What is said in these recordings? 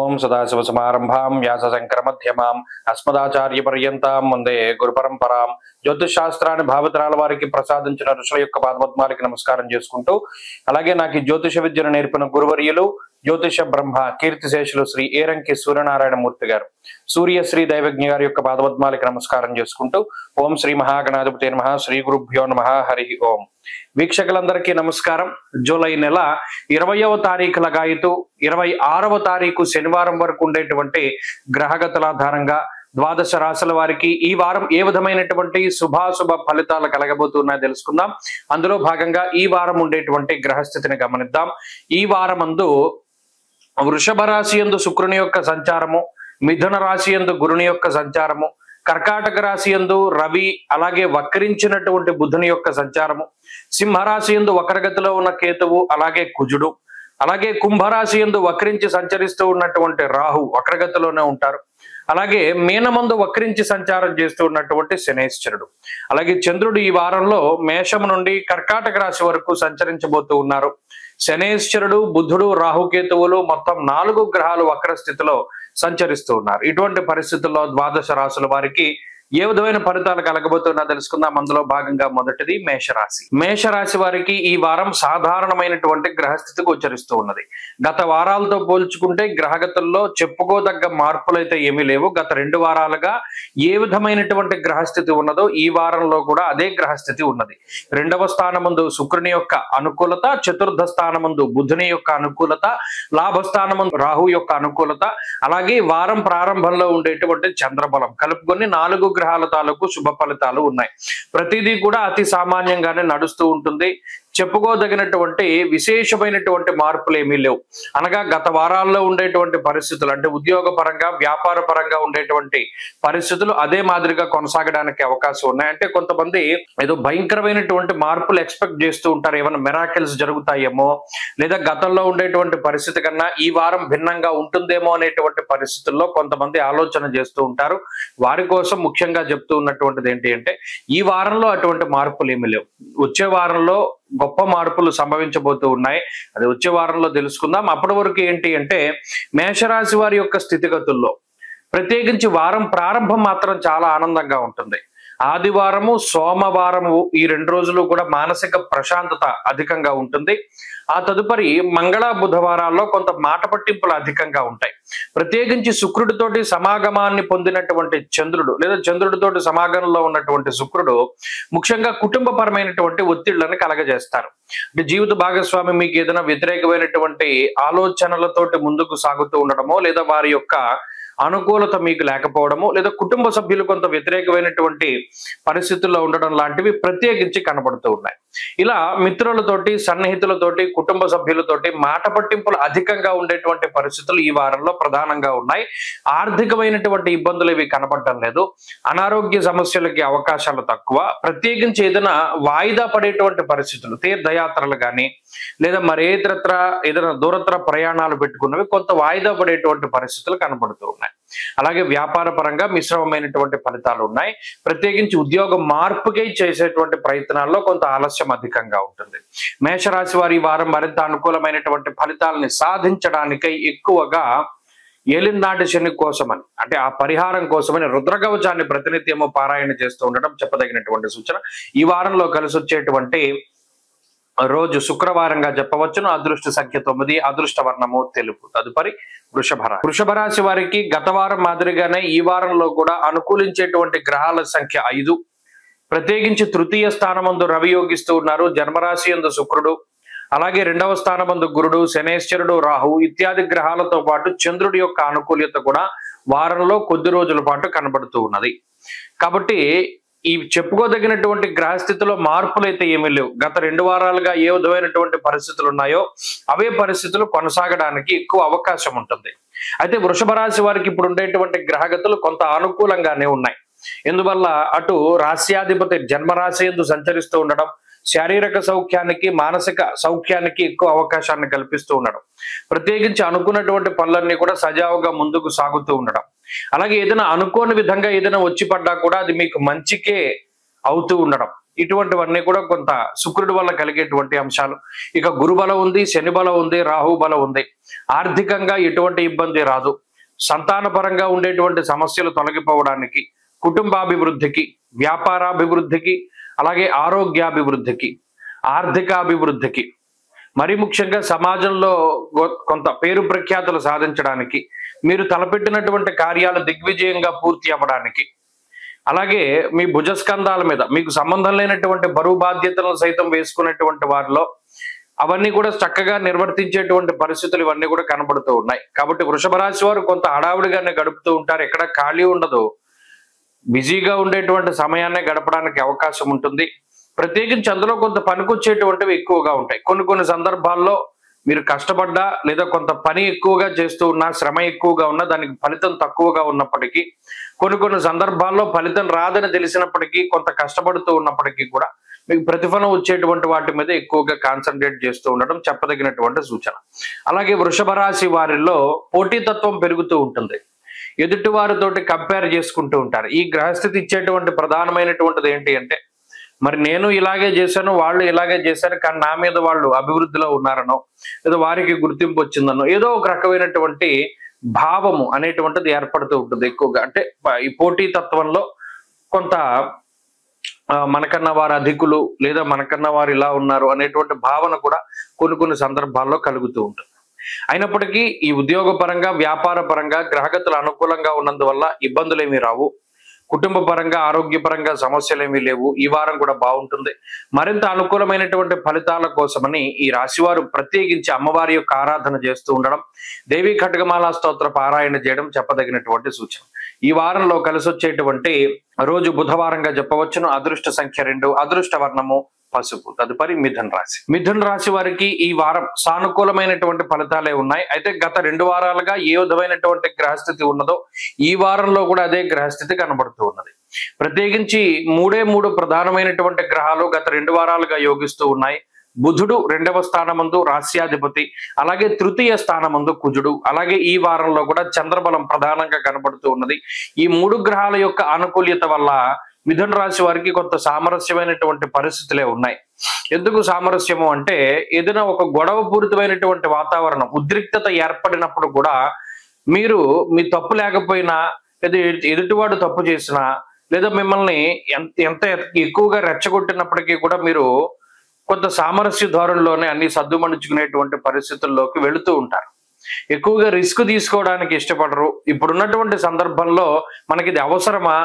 ఓం సదాశివసమారంభాం వ్యాసశంకరమధ్యమాం అస్మదాచార్యపర్యంతాం వందే గురుపరంపరాం. జ్యోతిషాస్త్రాన్ని భావితరాల వారికి ప్రసాదించిన ఋషుల యొక్క పాదపద్మాలకి నమస్కారం చేసుకుంటూ, అలాగే నాకు జ్యోతిష విద్యను నేర్పిన గురువర్యులు జ్యోతిష బ్రహ్మ కీర్తిశేషులు శ్రీ ఏరంకి సూర్యనారాయణమూర్తి గారు, సూర్యశ్రీ దైవజ్ఞ గారి యొక్క పాదపద్మాలకి నమస్కారం చేసుకుంటూ, ఓం శ్రీ మహాగణాధిపతి నమః, శ్రీ గురుభ్యో నమః, హరి ఓం. వీక్షకులందరికీ నమస్కారం. జూలై నెల 20వ తారీఖు లగాయతు 26వ తారీఖు శనివారం వరకు ఉండేటువంటి గ్రహగతుల ఆధారంగా ద్వాదశ రాశుల వారికి ఈ వారం ఏ విధమైనటువంటి శుభాశుభ ఫలితాలు కలగబోతున్నాయో తెలుసుకుందాం. అందులో భాగంగా ఈ వారం ఉండేటువంటి గ్రహస్థితిని గమనిద్దాం. ఈ వారమందు వృషభ రాశి యందు శుక్రుని యొక్క సంచారము, మిథున రాశి యందు గురుని యొక్క సంచారము, కర్కాటక రాశి యందు రవి, అలాగే వక్రించినటువంటి బుధుని యొక్క సంచారము, సింహరాశి యందు వక్రగతిలో ఉన్న కేతువు, అలాగే కుజుడు, అలాగే కుంభరాశి యందు వక్రించి సంచరిస్తూ ఉన్నటువంటి రాహు వక్రగతిలోనే ఉంటారు. అలాగే మీనమందు వక్రించి సంచారం చేస్తూ ఉన్నటువంటి శనేశ్వరుడు, అలాగే చంద్రుడు ఈ వారంలో మేషం నుండి కర్కాటక రాశి వరకు సంచరించబోతూ ఉన్నారు. శనేశ్వరుడు, బుధుడు, రాహుకేతువులు మొత్తం 4 గ్రహాలు వక్ర స్థితిలో సంచరిస్తూ ఉన్నారు. ఇటువంటి పరిస్థితుల్లో ద్వాదశ రాశుల వారికి ఏ విధమైన ఫలితాలు కలగబోతున్నా తెలుసుకుందాం. అందులో భాగంగా మొదటిది మేషరాశి. మేషరాశి వారికి ఈ వారం సాధారణమైనటువంటి గ్రహస్థితి గోచరిస్తూ ఉన్నది. గత వారాలతో పోల్చుకుంటే గ్రహగతుల్లో చెప్పుకోదగ్గ మార్పులు అయితే ఏమీ లేవు. గత 2 వారాలుగా ఏ విధమైనటువంటి గ్రహస్థితి ఉన్నదో ఈ వారంలో కూడా అదే గ్రహస్థితి ఉన్నది. 2వ స్థానమందు శుక్రుని యొక్క అనుకూలత, చతుర్థ స్థానమందు బుధుని యొక్క అనుకూలత, లాభస్థానమందు రాహు యొక్క అనుకూలత, అలాగే వారం ప్రారంభంలో ఉండేటువంటి చంద్రబలం కలుపుకొని 4 గ్రహాల తాలూకు శుభ ఫలితాలు ఉన్నాయి. ప్రతిదీ కూడా అతి సామాన్యంగానే నడుస్తూ ఉంటుంది. చెప్పుకోదగినటువంటి విశేషమైనటువంటి మార్పులు ఏమీ లేవు. అనగా గత వారాల్లో ఉండేటువంటి పరిస్థితులు, అంటే ఉద్యోగ పరంగా, వ్యాపార పరంగా ఉండేటువంటి పరిస్థితులు అదే మాదిరిగా కొనసాగడానికి అవకాశం ఉన్నాయి. అంటే కొంతమంది ఏదో భయంకరమైనటువంటి మార్పులు ఎక్స్పెక్ట్ చేస్తూ ఉంటారు, ఏమైనా మిరాకిల్స్ జరుగుతాయేమో, లేదా గతంలో ఉండేటువంటి పరిస్థితి కన్నా ఈ వారం భిన్నంగా ఉంటుందేమో అనేటువంటి పరిస్థితుల్లో కొంతమంది ఆలోచన చేస్తూ ఉంటారు. వారి కోసం ముఖ్యంగా చెప్తూ ఉన్నటువంటిది ఏంటి అంటే, ఈ వారంలో అటువంటి మార్పులు ఏమీ లేవు. వచ్చే వారంలో గొప్ప మార్పులు సంభవించబోతూ ఉన్నాయి. అది వచ్చే వారంలో తెలుసుకుందాం. అప్పటి వరకు ఏంటి అంటే, మేషరాశి వారి యొక్క స్థితిగతుల్లో ప్రత్యేకించి వారం ప్రారంభం మాత్రం చాలా ఆనందంగా ఉంటుంది. ఆదివారము, సోమవారము ఈ 2 రోజులు కూడా మానసిక ప్రశాంతత అధికంగా ఉంటుంది. ఆ తదుపరి మంగళ, బుధవారాల్లో కొంత మాట పట్టింపులు అధికంగా ఉంటాయి. ప్రత్యేకించి శుక్రుడితోటి సమాగమాన్ని పొందినటువంటి చంద్రుడు, లేదా చంద్రుడితోటి సమాగమంలో ఉన్నటువంటి శుక్రుడు ముఖ్యంగా కుటుంబపరమైనటువంటి ఒత్తిళ్లను కలగజేస్తారు. అంటే జీవిత భాగస్వామి మీకు ఏదైనా వ్యతిరేకమైనటువంటి ఆలోచనలతోటి ముందుకు సాగుతూ ఉండడమో, లేదా వారి యొక్క అనుకూలత మీకు లేకపోవడము, లేదా కుటుంబ సభ్యులు కొంత వ్యతిరేకమైనటువంటి పరిస్థితుల్లో ఉండడం లాంటివి ప్రత్యేకించి కనబడుతూ ఉన్నాయి. ఇలా మిత్రులతోటి, సన్నిహితులతోటి, కుటుంబ సభ్యులతోటి మాట పట్టింపులు అధికంగా ఉండేటువంటి పరిస్థితులు ఈ వారంలో ప్రధానంగా ఉన్నాయి. ఆర్థికమైనటువంటి ఇబ్బందులు ఇవి కనబడటం లేదు. అనారోగ్య సమస్యలకి అవకాశాలు తక్కువ. ప్రత్యేకించి ఏదైనా వాయిదా పడేటువంటి పరిస్థితులు, తీర్థయాత్రలు కానీ, లేదా మరేతరత్ర ఏదైనా దూరత్ర ప్రయాణాలు పెట్టుకున్నవి కొంత వాయిదా పడేటువంటి పరిస్థితులు కనబడుతూ ఉన్నాయి. అలాగే వ్యాపార పరంగా మిశ్రమమైనటువంటి ఫలితాలు ఉన్నాయి. ప్రత్యేకించి ఉద్యోగ మార్పుకై చేసేటువంటి ప్రయత్నాల్లో కొంత ఆలస్యం అధికంగా ఉంటుంది. మేషరాశి వారి వారం మరింత అనుకూలమైనటువంటి ఫలితాలని సాధించడానికై ఎక్కువగా ఏలినాటి శని కోసమని, అంటే ఆ పరిహారం కోసమని రుద్రకవచాన్ని ప్రతినిత్యము పారాయణ చేస్తూ ఉండడం చెప్పదగినటువంటి సూచన. ఈ వారంలో కలిసి వచ్చేటువంటి రోజు శుక్రవారంగా చెప్పవచ్చును. అదృష్ట సంఖ్య 9, అదృష్ట వర్ణము తెలుపు. తదుపరి వృషభ రాశి వారికి గత వారం మాదిరిగానే ఈ వారంలో కూడా అనుకూలించేటువంటి గ్రహాల సంఖ్య 5. ప్రత్యేకించి తృతీయ స్థానమందు రవి యోగిస్తూ ఉన్నారు. జన్మరాశి యందు శుక్రుడు, అలాగే 2వ స్థానమందు గురుడు, శనేశ్వరుడు, రాహు ఇత్యాది గ్రహాలతో పాటు చంద్రుడి యొక్క అనుకూల్యత కూడా వారంలో కొద్ది రోజుల పాటు కనబడుతూ ఉన్నది. కాబట్టి ఈ చెప్పుకోదగినటువంటి గ్రహస్థితిలో మార్పులు అయితే ఏమీ లేవు. గత 2 వారాలుగా ఏ విధమైనటువంటి పరిస్థితులు ఉన్నాయో అవే పరిస్థితులు కొనసాగడానికి ఎక్కువ అవకాశం ఉంటుంది. అయితే వృషభ రాశి వారికి ఇప్పుడు ఉండేటువంటి గ్రహగతులు కొంత అనుకూలంగానే ఉన్నాయి. ఎందువల్ల అటు రాశ్యాధిపతి జన్మరాశి యందు సంచరిస్తూ ఉండడం శారీరక సౌఖ్యానికి, మానసిక సౌఖ్యానికి ఎక్కువ అవకాశాన్ని కల్పిస్తూ ఉండడం, ప్రత్యేకించి అనుకున్నటువంటి పనులన్నీ కూడా సజావుగా ముందుకు సాగుతూ ఉండడం, అలాగే ఏదైనా అనుకోని విధంగా ఏదైనా వచ్చి పడ్డా కూడా అది మీకు మంచికే అవుతూ ఉండడం, ఇటువంటివన్నీ కూడా కొంత శుక్రుడి వల్ల కలిగేటువంటి అంశాలు. ఇక గురుబలం ఉంది, శని బలం ఉంది, రాహు బలం ఉంది. ఆర్థికంగా ఎటువంటి ఇబ్బంది రాదు. సంతానపరంగా ఉండేటువంటి సమస్యలు తొలగిపోవడానికి, కుటుంబాభివృద్ధికి, వ్యాపారాభివృద్ధికి, అలాగే ఆరోగ్యాభివృద్ధికి, ఆర్థికాభివృద్ధికి, మరి ముఖ్యంగా సమాజంలో కొంత పేరు ప్రఖ్యాతులు సాధించడానికి, మీరు తలపెట్టినటువంటి కార్యాలు దిగ్విజయంగా పూర్తి అవ్వడానికి, అలాగే మీ భుజస్కంధాల మీద మీకు సంబంధం లేనటువంటి బరువు బాధ్యతలను సైతం వేసుకునేటువంటి వారిలో అవన్నీ కూడా చక్కగా నిర్వర్తించేటువంటి పరిస్థితులు ఇవన్నీ కూడా కనబడుతూ ఉన్నాయి. కాబట్టి వృషభ రాశి వారు కొంత హడావుడిగానే గడుపుతూ ఉంటారు. ఎక్కడ ఖాళీ ఉండదు. బిజీగా ఉండేటువంటి సమయాన్ని గడపడానికి అవకాశం ఉంటుంది. ప్రత్యేకించి అందులో కొంత పనికొచ్చేటువంటివి ఎక్కువగా ఉంటాయి. కొన్ని సందర్భాల్లో మీరు కష్టపడ్డా లేదా కొంత పని ఎక్కువగా చేస్తూ ఉన్నా, శ్రమ ఎక్కువగా ఉన్నా, దానికి ఫలితం తక్కువగా ఉన్నప్పటికీ, కొన్ని సందర్భాల్లో ఫలితం రాదని తెలిసినప్పటికీ, కొంత కష్టపడుతూ ఉన్నప్పటికీ కూడా మీకు ప్రతిఫలం వచ్చేటువంటి వాటి మీద ఎక్కువగా కాన్సన్ట్రేట్ చేస్తూ ఉండడం చెప్పదగినటువంటి సూచన. అలాగే వృషభ రాశి వారిలో పోటీతత్వం పెరుగుతూ ఉంటుంది. ఎదుటి వారితోటి కంపేర్ చేసుకుంటూ ఉంటారు. ఈ గ్రహస్థితి ఇచ్చేటువంటి ప్రధానమైనటువంటిది ఏంటి అంటే, మరి నేను ఇలాగే చేశాను, వాళ్ళు ఇలాగే చేశారు, కానీ నా మీద వాళ్ళు అభివృద్ధిలో ఉన్నారనో, లేదా వారికి గుర్తింపు వచ్చిందనో, ఏదో ఒక రకమైనటువంటి భావము అనేటువంటిది ఏర్పడుతూ ఉంటుంది ఎక్కువగా. అంటే ఈ పోటీతత్వంలో కొంత మనకన్నా వారు అధికులు, లేదా మనకన్నా వారు ఇలా ఉన్నారు అనేటువంటి భావన కూడా కొన్ని సందర్భాల్లో కలుగుతూ ఉంటుంది. అయినప్పటికీ ఈ ఉద్యోగ పరంగా, వ్యాపార పరంగా గ్రహగతులు అనుకూలంగా ఉన్నందువల్ల ఇబ్బందులు ఏమీ రావు. కుటుంబ పరంగా, ఆరోగ్యపరంగా సమస్యలు ఏమీ లేవు. ఈ వారం కూడా బాగుంటుంది. మరింత అనుకూలమైనటువంటి ఫలితాల కోసమని ఈ రాశివారు ప్రత్యేకించి అమ్మవారి యొక్క ఆరాధన చేస్తూ ఉండడం, దేవీ ఖడ్గమాల స్తోత్ర పారాయణ చేయడం చెప్పదగినటువంటి సూచన. ఈ వారంలో కలిసి వచ్చేటువంటి రోజు బుధవారంగా చెప్పవచ్చును. అదృష్ట సంఖ్య 2, అదృష్ట వర్ణము పసుపు. తదుపరి మిథున రాశి. మిథున రాశి వారికి ఈ వారం సానుకూలమైనటువంటి ఫలితాలే ఉన్నాయి. అయితే గత 2 వారాలుగా ఏ విధమైనటువంటి గ్రహస్థితి ఉన్నదో ఈ వారంలో కూడా అదే గ్రహస్థితి కనబడుతూ ఉన్నది. ప్రత్యేకించి 3 ప్రధానమైనటువంటి గ్రహాలు గత 2 వారాలుగా యోగిస్తూ ఉన్నాయి. బుధుడు 2వ స్థానమందు రాస్యాధిపతి, అలాగే తృతీయ స్థానమందు కుజుడు, అలాగే ఈ వారంలో కూడా చంద్రబలం ప్రధానంగా కనబడుతూ ఉన్నది. ఈ 3 గ్రహాల యొక్క అనుకూల్యత వల్ల మిథున రాశి వారికి కొంత సామరస్యమైనటువంటి పరిస్థితులే ఉన్నాయి. ఎందుకు సామరస్యము అంటే, ఏదైనా ఒక గొడవ పూరితమైనటువంటి వాతావరణం, ఉద్రిక్తత ఏర్పడినప్పుడు కూడా మీరు మీ తప్పు లేకపోయినా, లేదా ఎదుటివాడు తప్పు చేసినా, లేదా మిమ్మల్ని ఎంత ఎక్కువగా రెచ్చగొట్టినప్పటికీ కూడా మీరు కొంత సామరస్య ధోరణిలోనే అన్ని సర్దుమణుచుకునేటువంటి పరిస్థితుల్లోకి వెళుతూ ఉంటారు. ఎక్కువగా రిస్క్ తీసుకోవడానికి ఇష్టపడరు. ఇప్పుడున్నటువంటి సందర్భంలో మనకి ఇది అవసరమా,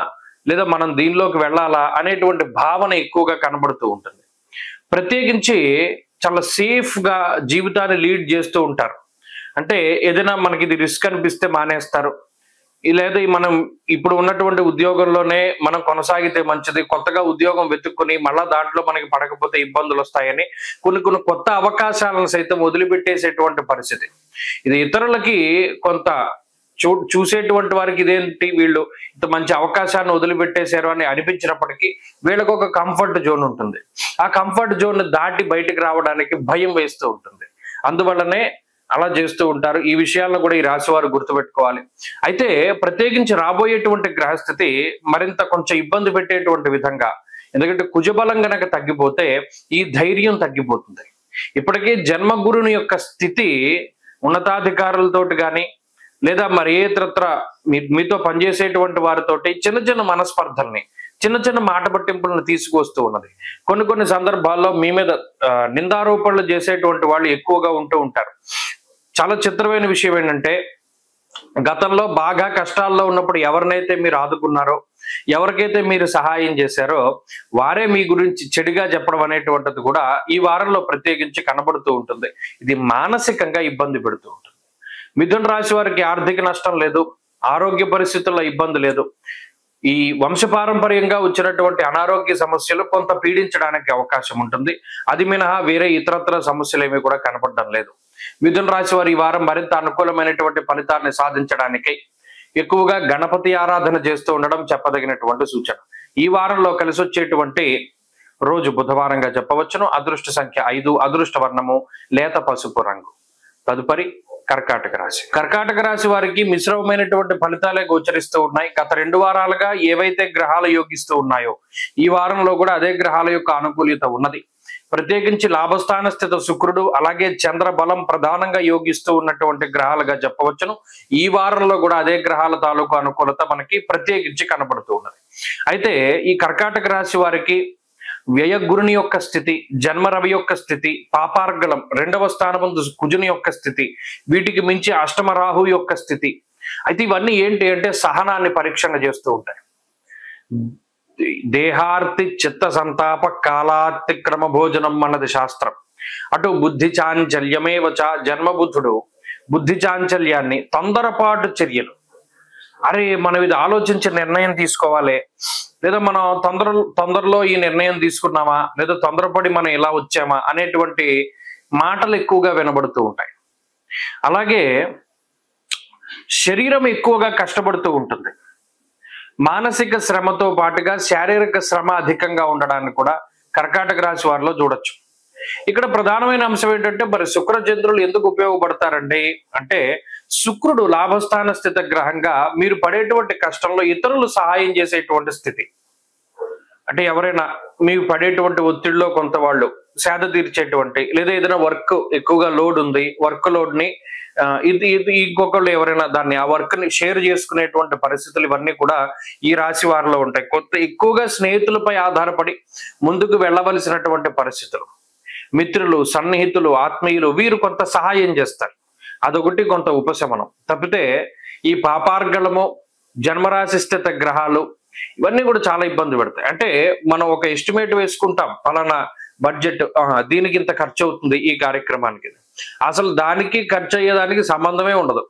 లేదా మనం దీనిలోకి వెళ్ళాలా అనేటువంటి భావన ఎక్కువగా కనబడుతూ ఉంటుంది. ప్రత్యేకించి చాలా సేఫ్ గా జీవితాన్ని లీడ్ చేస్తూ ఉంటారు. అంటే ఏదైనా మనకి ఇది రిస్క్ అనిపిస్తే మానేస్తారు, లేదా మనం ఇప్పుడు ఉన్నటువంటి ఉద్యోగంలోనే మనం కొనసాగితే మంచిది, కొత్తగా ఉద్యోగం వెతుక్కుని మళ్ళా దాంట్లో మనకి పడకపోతే ఇబ్బందులు వస్తాయని కొన్ని కొత్త అవకాశాలను సైతం వదిలిపెట్టేసేటువంటి పరిస్థితి. ఇది ఇతరులకి కొంత చూసేటువంటి వారికి ఇదేంటి వీళ్ళు ఇంత మంచి అవకాశాన్ని వదిలిపెట్టేశారు అని అనిపించినప్పటికీ వీళ్ళకు ఒక కంఫర్ట్ జోన్ ఉంటుంది. ఆ కంఫర్ట్ జోన్ దాటి బయటికి రావడానికి భయం వేస్తూ ఉంటుంది. అందువల్లనే అలా చేస్తూ ఉంటారు. ఈ విషయాలను కూడా ఈ రాశి వారు గుర్తుపెట్టుకోవాలి. అయితే ప్రత్యేకించి రాబోయేటువంటి గ్రహస్థితి మరింత కొంచెం ఇబ్బంది పెట్టేటువంటి విధంగా, ఎందుకంటే కుజబలం గనక తగ్గిపోతే ఈ ధైర్యం తగ్గిపోతుంది. ఇప్పటికే జన్మగురుని యొక్క స్థితి ఉన్నతాధికారులతోటి కానీ, లేదా మరి ఏ ఇతరత్ర మీతో పనిచేసేటువంటి వారితోటి చిన్న మనస్పర్ధల్ని, చిన్న మాట పట్టింపులను తీసుకొస్తూ ఉన్నది. కొన్ని సందర్భాల్లో మీ మీద నిందారోపణలు చేసేటువంటి వాళ్ళు ఎక్కువగా ఉంటూ ఉంటారు. చాలా చిత్రమైన విషయం ఏంటంటే, గతంలో బాగా కష్టాల్లో ఉన్నప్పుడు ఎవరినైతే మీరు ఆదుకున్నారో, ఎవరికైతే మీరు సహాయం చేశారో వారే మీ గురించి చెడుగా చెప్పడం అనేటువంటిది కూడా ఈ వారంలో ప్రత్యేకించి కనబడుతూ ఉంటుంది. ఇది మానసికంగా ఇబ్బంది పెడుతూ ఉంటుంది. మిథున రాశి వారికి ఆర్థిక నష్టం లేదు, ఆరోగ్య పరిస్థితుల్లో ఇబ్బంది లేదు. ఈ వంశపారంపర్యంగా వచ్చినటువంటి అనారోగ్య సమస్యలు కొంత పీడించడానికి అవకాశం ఉంటుంది. అది మినహా వేరే ఇతరత్ర సమస్యలు ఏమీ కూడా కనపడడం లేదు. మిథున రాశి వారు ఈ వారం మరింత అనుకూలమైనటువంటి ఫలితాన్ని సాధించడానికి ఎక్కువగా గణపతి ఆరాధన చేస్తూ ఉండడం చెప్పదగినటువంటి సూచన. ఈ వారంలో కలిసి వచ్చేటువంటి రోజు బుధవారంగా చెప్పవచ్చును. అదృష్ట సంఖ్య 5, అదృష్ట వర్ణము లేత పసుపు రంగు. తదుపరి కర్కాటక రాశి. కర్కాటక రాశి వారికి మిశ్రమమైనటువంటి ఫలితాలే గోచరిస్తూ ఉన్నాయి. గత 2 వారాలుగా ఏవైతే గ్రహాలు యోగిస్తూ ఉన్నాయో ఈ వారంలో కూడా అదే గ్రహాల యొక్క అనుకూల్యత ఉన్నది. ప్రత్యేకించి లాభస్థాన స్థిత శుక్రుడు అలాగే చంద్ర బలం ప్రధానంగా యోగిస్తూ ఉన్నటువంటి గ్రహాలుగా చెప్పవచ్చును. ఈ వారంలో కూడా అదే గ్రహాల తాలూకు అనుకూలత మనకి ప్రత్యేకించి కనబడుతూ ఉన్నది. అయితే ఈ కర్కాటక రాశి వారికి వ్యయ గురుని యొక్క స్థితి, జన్మ రవి యొక్క స్థితి, పాపార్గళం 2వ స్థానమందు కుజుని యొక్క స్థితి, వీటికి మించి అష్టమ రాహు యొక్క స్థితి. అయితే ఇవన్నీ ఏంటి అంటే సహనాన్ని పరీక్షణ చేస్తూ ఉంటాయి. దేహార్తి చిత్త సంతాప కాలాతిక్రమ భోజనం అన్నది శాస్త్రం. అటు బుద్ధి చాంచల్యమేవచ, జన్మబుద్ధుడు బుద్ధి చాంచల్యాన్ని, తొందరపాటు చర్యలు, అరే మనం ఇది ఆలోచించి నిర్ణయం తీసుకోవాలి, లేదా మనం తొందరలో ఈ నిర్ణయం తీసుకున్నామా, లేదా తొందరపడి మనం ఇలా వచ్చామా అనేటువంటి మాటలు ఎక్కువగా వినబడుతూ ఉంటాయి. అలాగే శరీరం ఎక్కువగా కష్టపడుతూ ఉంటుంది. మానసిక శ్రమతో పాటుగా శారీరక శ్రమ అధికంగా ఉండడాన్ని కూడా కర్కాటక రాశి వారిలో చూడొచ్చు. ఇక్కడ ప్రధానమైన అంశం ఏంటంటే మరి శుక్రచంద్రులు ఎందుకు ఉపయోగపడతారండి అంటే, శుక్రుడు లాభస్థాన స్థిత గ్రహంగా మీరు పడేటువంటి కష్టంలో ఇతరులు సహాయం చేసేటువంటి స్థితి. అంటే ఎవరైనా మీకు పడేటువంటి ఒత్తిడిలో కొంత వాళ్ళు సేద తీర్చేటువంటి, లేదా ఏదైనా వర్క్ ఎక్కువగా లోడ్ ఉంది, వర్క్ లోడ్ ని ఇది ఇంకొకళ్ళు ఎవరైనా దాన్ని ఆ వర్క్ ని షేర్ చేసుకునేటువంటి పరిస్థితులు ఇవన్నీ కూడా ఈ రాశి వారిలో ఉంటాయి. ఎక్కువగా స్నేహితులపై ఆధారపడి ముందుకు వెళ్ళవలసినటువంటి పరిస్థితులు, మిత్రులు, సన్నిహితులు, ఆత్మీయులు వీరు కొంత సహాయం చేస్తారు. అదొకటి కొంత ఉపశమనం తప్పితే ఈ పాపార్గళము, జన్మరాశి స్థిత గ్రహాలు ఇవన్నీ కూడా చాలా ఇబ్బంది పెడతాయి. అంటే మనం ఒక ఎస్టిమేట్ వేసుకుంటాం, పలానా బడ్జెట్ దీనికి ఇంత ఖర్చు అవుతుంది ఈ కార్యక్రమానికి, అసలు దానికి ఖర్చు అయ్యేదానికి సంబంధమే ఉండదు.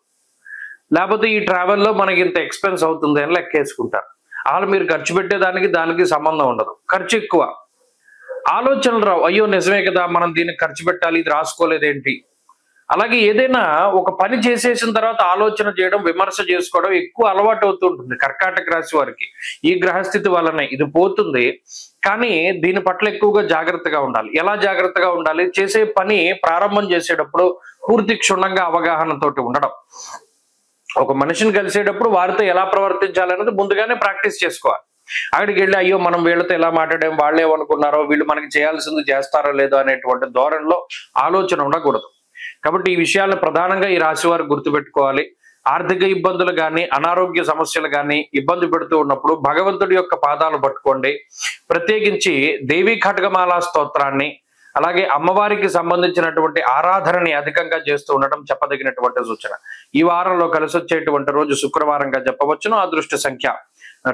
లేకపోతే ఈ ట్రావెల్లో మనకి ఇంత ఎక్స్పెన్స్ అవుతుంది అని లెక్కేసుకుంటారు. అసలు మీరు ఖర్చు పెట్టేదానికి దానికి సంబంధం ఉండదు, ఖర్చు ఎక్కువ. ఆలోచనలు రావు, అయ్యో నిజమే కదా మనం దీనికి ఖర్చు పెట్టాలి, ఇది రాసుకోలేదేంటి. అలాగే ఏదైనా ఒక పని చేసేసిన తర్వాత ఆలోచన చేయడం, విమర్శ చేసుకోవడం ఎక్కువ అలవాటు అవుతూ ఉంటుంది కర్కాటక రాశి వారికి. ఈ గ్రహస్థితి వల్లనే ఇది పోతుంది, కానీ దీని పట్ల ఎక్కువగా జాగ్రత్తగా ఉండాలి. ఎలా జాగ్రత్తగా ఉండాలి? చేసే పని ప్రారంభం చేసేటప్పుడు పూర్తి క్షుణ్ణంగా అవగాహనతోటి ఉండడం. ఒక మనిషిని కలిసేటప్పుడు వారితో ఎలా ప్రవర్తించాలనేది ముందుగానే ప్రాక్టీస్ చేసుకోవాలి. అక్కడికి వెళ్ళి అయ్యో మనం వీళ్ళతో ఎలా మాట్లాడాం, వాళ్ళు ఏమనుకున్నారో, వీళ్ళు మనకి చేయాల్సింది చేస్తారో లేదో అనేటువంటి ధోరణిలో ఆలోచన ఉండకూడదు. కాబట్టి ఈ విషయాలను ప్రధానంగా ఈ రాశి వారు గుర్తుపెట్టుకోవాలి. ఆర్థిక ఇబ్బందులు కానీ, అనారోగ్య సమస్యలు కానీ ఇబ్బంది పెడుతూ ఉన్నప్పుడు భగవంతుడి యొక్క పాదాలు పట్టుకోండి. ప్రత్యేకించి దేవీ ఖడ్గమాల స్తోత్రాన్ని, అలాగే అమ్మవారికి సంబంధించినటువంటి ఆరాధనని అధికంగా చేస్తూ ఉండటం చెప్పదగినటువంటి సూచన. ఈ వారంలో కలిసి వచ్చేటువంటి రోజు శుక్రవారంగా చెప్పవచ్చును. అదృష్ట సంఖ్య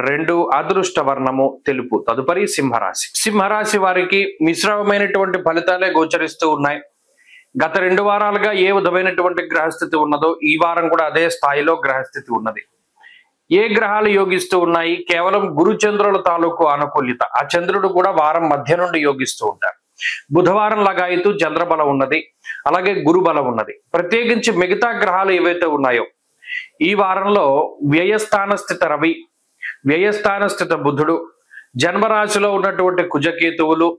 2, అదృష్ట వర్ణము తెలుపు. తదుపరి సింహరాశి. సింహరాశి వారికి మిశ్రమమైనటువంటి ఫలితాలే గోచరిస్తూ ఉన్నాయి. గత 2 వారాలుగా ఏ విధమైనటువంటి గ్రహస్థితి ఉన్నదో ఈ వారం కూడా అదే స్థాయిలో గ్రహస్థితి ఉన్నది. ఏ గ్రహాలు యోగిస్తూ ఉన్నాయి? కేవలం గురు చంద్రుల తాలూకు అనుకూల్యత. ఆ చంద్రుడు కూడా వారం మధ్య నుండి యోగిస్తూ ఉంటారు. బుధవారం లగాయితూ చంద్రబలం ఉన్నది, అలాగే గురు బలం ఉన్నది. ప్రత్యేకించి మిగతా గ్రహాలు ఏవైతే ఉన్నాయో ఈ వారంలో వ్యయస్థాన స్థిత రవి, వ్యయస్థాన స్థిత బుధుడు, జన్మరాశిలో ఉన్నటువంటి కుజకేతువులు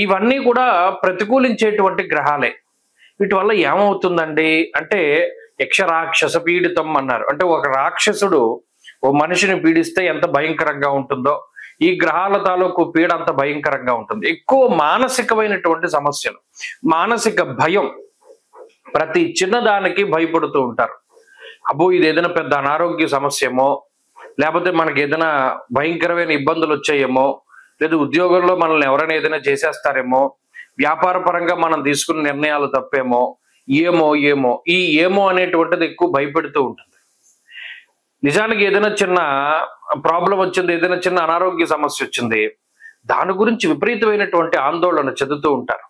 ఇవన్నీ కూడా ప్రతికూలించేటువంటి గ్రహాలే. వీటి వల్ల ఏమవుతుందండి అంటే, యక్ష రాక్షస పీడితం అన్నారు. అంటే ఒక రాక్షసుడు ఓ మనిషిని పీడిస్తే ఎంత భయంకరంగా ఉంటుందో ఈ గ్రహాల తాలూకు పీడ అంత భయంకరంగా ఉంటుంది. ఎక్కువ మానసికమైనటువంటి సమస్యలు, మానసిక భయం, ప్రతి చిన్నదానికి భయపడుతూ ఉంటారు. అబ్బో ఇది ఏదైనా పెద్ద అనారోగ్య సమస్యేమో, లేకపోతే మనకి ఏదైనా భయంకరమైన ఇబ్బందులు వచ్చాయేమో, లేదా ఉద్యోగంలో మనల్ని ఎవరైనా ఏదైనా చేసేస్తారేమో, వ్యాపార పరంగా మనం తీసుకున్న నిర్ణయాలు తప్పేమో, ఏమో ఈ ఏమో అనేటువంటిది ఎక్కువ భయపెడుతూ ఉంటుంది. నిజానికి ఏదైనా చిన్న ప్రాబ్లం వచ్చింది, ఏదైనా చిన్న అనారోగ్య సమస్య వచ్చింది, దాని గురించి విపరీతమైనటువంటి ఆందోళన చెందుతూ ఉంటారు.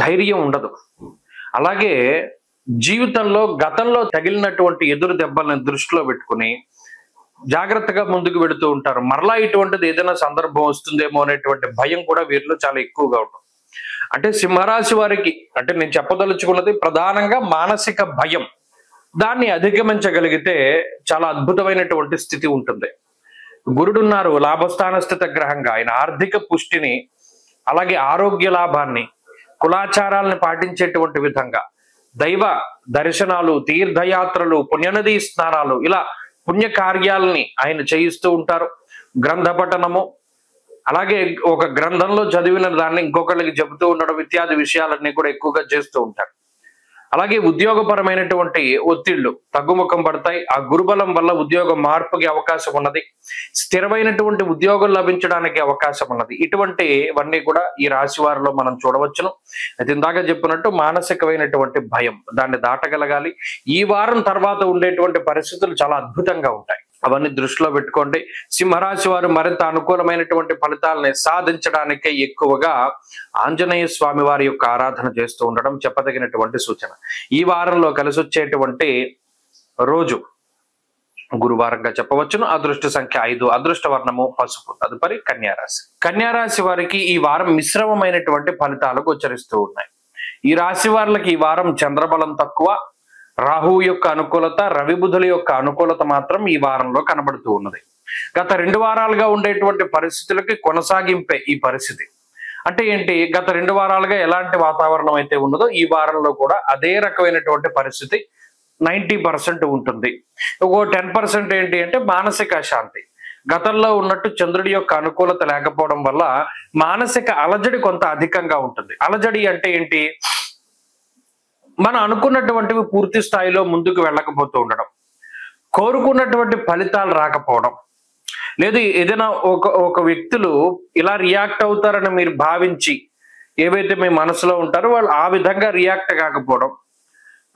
ధైర్యం ఉండదు. అలాగే జీవితంలో గతంలో తగిలినటువంటి ఎదురు దెబ్బలను దృష్టిలో పెట్టుకుని జాగ్రత్తగా ముందుకు వెళుతూ ఉంటారు. మరలా ఇటువంటిది ఏదైనా సందర్భం వస్తుందేమో అనేటువంటి భయం కూడా వీరిలో చాలా ఎక్కువగా ఉంటుంది. అంటే సింహరాశి వారికి అంటే నేను చెప్పదలుచుకున్నది ప్రధానంగా మానసిక భయం. దాన్ని అధిగమించగలిగితే చాలా అద్భుతమైనటువంటి స్థితి ఉంటుంది. గురుడున్నారు లాభస్థాన స్థిత గ్రహంగా. ఆయన ఆర్థిక పుష్టిని, అలాగే ఆరోగ్య లాభాన్ని, కులాచారాలను పాటించేటువంటి విధంగా, దైవ దర్శనాలు, తీర్థయాత్రలు, పుణ్యనది స్నానాలు, ఇలా పుణ్య కార్యాలని ఆయన చేయిస్తూ ఉంటారు. గ్రంథ పఠనము, అలాగే ఒక గ్రంథంలో చదివిన దాన్ని ఇంకొకరికి చెబుతూ ఉండడం ఇత్యాది విషయాలన్నీ కూడా ఎక్కువగా చేస్తూ ఉంటారు. అలాగే ఉద్యోగపరమైనటువంటి ఒత్తిళ్లు తగ్గుముఖం పడతాయి. ఆ గురుబలం వల్ల ఉద్యోగ మార్పుకి అవకాశం ఉన్నది. స్థిరమైనటువంటి ఉద్యోగం లభించడానికి అవకాశం ఉన్నది. ఇటువంటివన్నీ కూడా ఈ రాశి వారిలో మనం చూడవచ్చును. అయితే ఇందాక చెప్పినట్టు మానసికమైనటువంటి భయం, దాన్ని దాటగలగాలి. ఈ వారం తర్వాత ఉండేటువంటి పరిస్థితులు చాలా అద్భుతంగా ఉంటాయి. అవన్నీ దృష్టిలో పెట్టుకోండి. సింహరాశి వారు మరింత అనుకూలమైనటువంటి ఫలితాలని సాధించడానికే ఎక్కువగా ఆంజనేయ స్వామి వారి యొక్క ఆరాధన చేస్తూ ఉండడం చెప్పదగినటువంటి సూచన. ఈ వారంలో కలిసి వచ్చేటువంటి రోజు గురువారంగా చెప్పవచ్చును. అదృష్ట సంఖ్య 5, అదృష్ట వర్ణము పసుపు. తదుపరి కన్యారాశి. కన్యారాశి వారికి ఈ వారం మిశ్రమమైనటువంటి ఫలితాలు గోచరిస్తూ ఉన్నాయి. ఈ రాశి వారికి ఈ వారం చంద్రబలం తక్కువ, రాహువు యొక్క అనుకూలత, రవి బుధుల యొక్క అనుకూలత మాత్రం ఈ వారంలో కనబడుతూ ఉన్నది. గత 2 వారాలుగా ఉండేటువంటి పరిస్థితులకి కొనసాగింపే ఈ పరిస్థితి. అంటే ఏంటి, గత 2 వారాలుగా ఎలాంటి వాతావరణం అయితే ఉన్నదో ఈ వారంలో కూడా అదే రకమైనటువంటి పరిస్థితి 90% ఉంటుంది. ఇంకో 10% ఏంటి అంటే మానసిక అశాంతి. గతంలో ఉన్నట్టు చంద్రుడి యొక్క అనుకూలత లేకపోవడం వల్ల మానసిక అలజడి కొంత అధికంగా ఉంటుంది. అలజడి అంటే ఏంటి, మనం అనుకున్నటువంటివి పూర్తి స్థాయిలో ముందుకు వెళ్ళకపోతూ ఉండడం, కోరుకున్నటువంటి ఫలితాలు రాకపోవడం, లేదు ఏదైనా ఒక వ్యక్తులు ఇలా రియాక్ట్ అవుతారని మీరు భావించి ఏవైతే మీ మనసులో ఉంటారో వాళ్ళు ఆ విధంగా రియాక్ట్ కాకపోవడం,